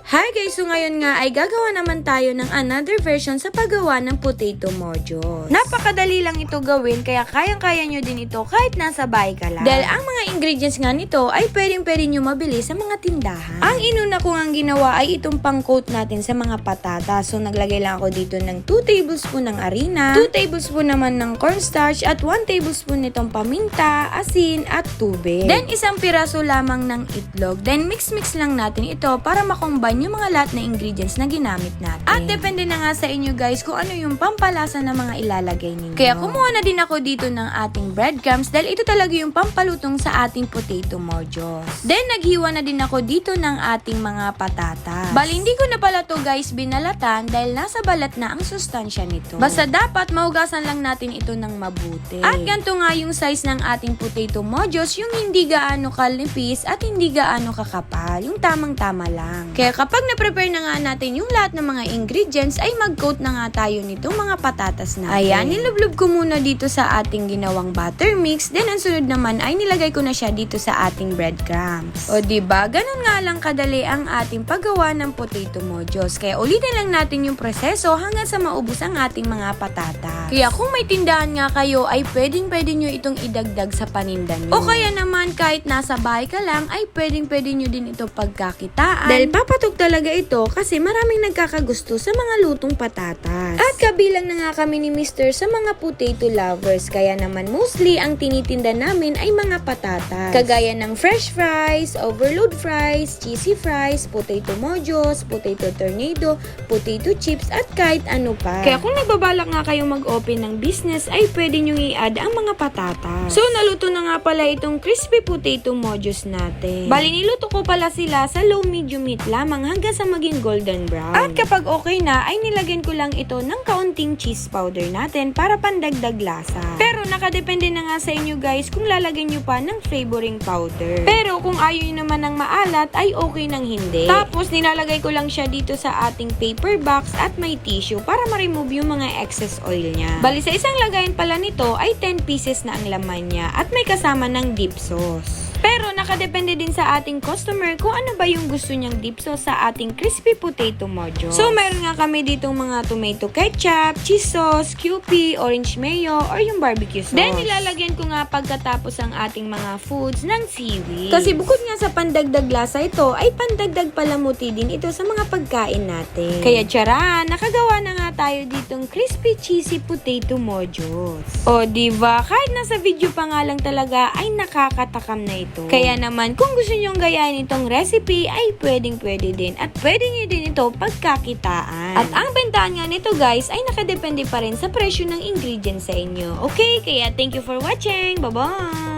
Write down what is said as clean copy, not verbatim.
Hi guys! So ngayon nga ay gagawa naman tayo ng another version sa paggawa ng potato mojos. Napakadali lang ito gawin kaya kayang-kaya nyo din ito kahit nasa bahay ka lang. Dahil ang mga ingredients nga nito ay pwedeng-pwede nyo mabili sa mga tindahan. Ang inuna ko nga ginawa ay itong pang-coat natin sa mga patatas. So naglagay lang ako dito ng 2 tablespoon ng harina, 2 tablespoon naman ng cornstarch at 1 tablespoon nitong paminta, asin at tubig. Then isang piraso lamang ng itlog. Then mix-mix lang natin ito para makombine yung mga lahat na ingredients na ginamit natin. At depende na nga sa inyo guys kung ano yung pampalasa na mga ilalagay ninyo. Kaya kumuha na din ako dito ng ating breadcrumbs dahil ito talaga yung pampalutong sa ating potato mojos. Then naghiwa na din ako dito ng ating mga patatas. Bali hindi ko na pala to guys binalatan dahil nasa balat na ang sustansya nito. Basta dapat mahugasan lang natin ito ng mabuti. At ganito nga yung size ng ating potato mojos, yung hindi gaano kalipis at hindi gaano kakapal. Yung tamang-tama lang. Kaya kapag na-prepare na nga natin yung lahat ng mga ingredients, ay mag-coat na nga tayo nitong mga patatas natin. Ayan, nilublob ko muna dito sa ating ginawang butter mix. Then, ang sunod naman ay nilagay ko na siya dito sa ating breadcrumbs. O diba, ganun nga lang kadali ang ating paggawa ng potato mojos. Kaya ulitin lang natin yung proseso hanggang sa maubos ang ating mga patatas. Kaya kung may tindahan nga kayo, ay pwedeng-pwede nyo itong idagdag sa paninda nyo. O kaya naman, kahit nasa bahay ka lang, ay pwedeng-pwede nyo din ito pagkakitaan. Dahil papatok talaga ito kasi maraming nagkakagusto sa mga lutong patatas. At kabilang na nga kami ni Mr. sa mga potato lovers, kaya naman mostly ang tinitinda namin ay mga patatas. Kagaya ng fresh fries, overload fries, cheesy fries, potato mojos, potato tornado, potato chips at kahit ano pa. Kaya kung nagbabalak nga kayong mag-open ng business ay pwede nyo i-add ang mga patatas. So naluto na nga pala itong crispy potato mojos natin. Bali niluto ko pala sila sa low medium heat lamang hanggang sa maging golden brown. At kapag okay na, ay nilagyan ko lang ito ng kaunting cheese powder natin para pandagdag lasa. Pero nakadepende na nga sa inyo guys kung lalagyan nyo pa ng flavoring powder. Pero kung ayaw nyo naman ng maalat, ay okay nang hindi. Tapos nilalagay ko lang siya dito sa ating paper box at may tissue para ma-remove yung mga excess oil niya. Bali sa isang lagayan pala nito ay 10 pieces na ang laman niya at may kasama ng dip sauce. Pero nakadepende din sa ating customer kung ano ba yung gusto niyang dip sauce sa ating crispy potato mojos. So meron nga kami ditong mga tomato ketchup, cheese sauce, QP, orange mayo, or yung barbecue sauce. Then nilalagyan ko nga pagkatapos ang ating mga foods ng seaweed. Kasi bukod nga sa pandagdag lasa ito, ay pandagdag palamuti din ito sa mga pagkain natin. Kaya tiyara, nakagawa na nga tayo ditong crispy cheesy potato mojos. O diba, kahit nasa video pa nga lang talaga ay nakakatakam na ito. Kaya naman, kung gusto nyong gayahin itong recipe, ay pwedeng-pwede din. At pwede nyo din ito pagkakitaan. At ang bentahan nga nito guys, ay nakadepende pa rin sa presyo ng ingredients sa inyo. Okay? Kaya thank you for watching. Bye-bye!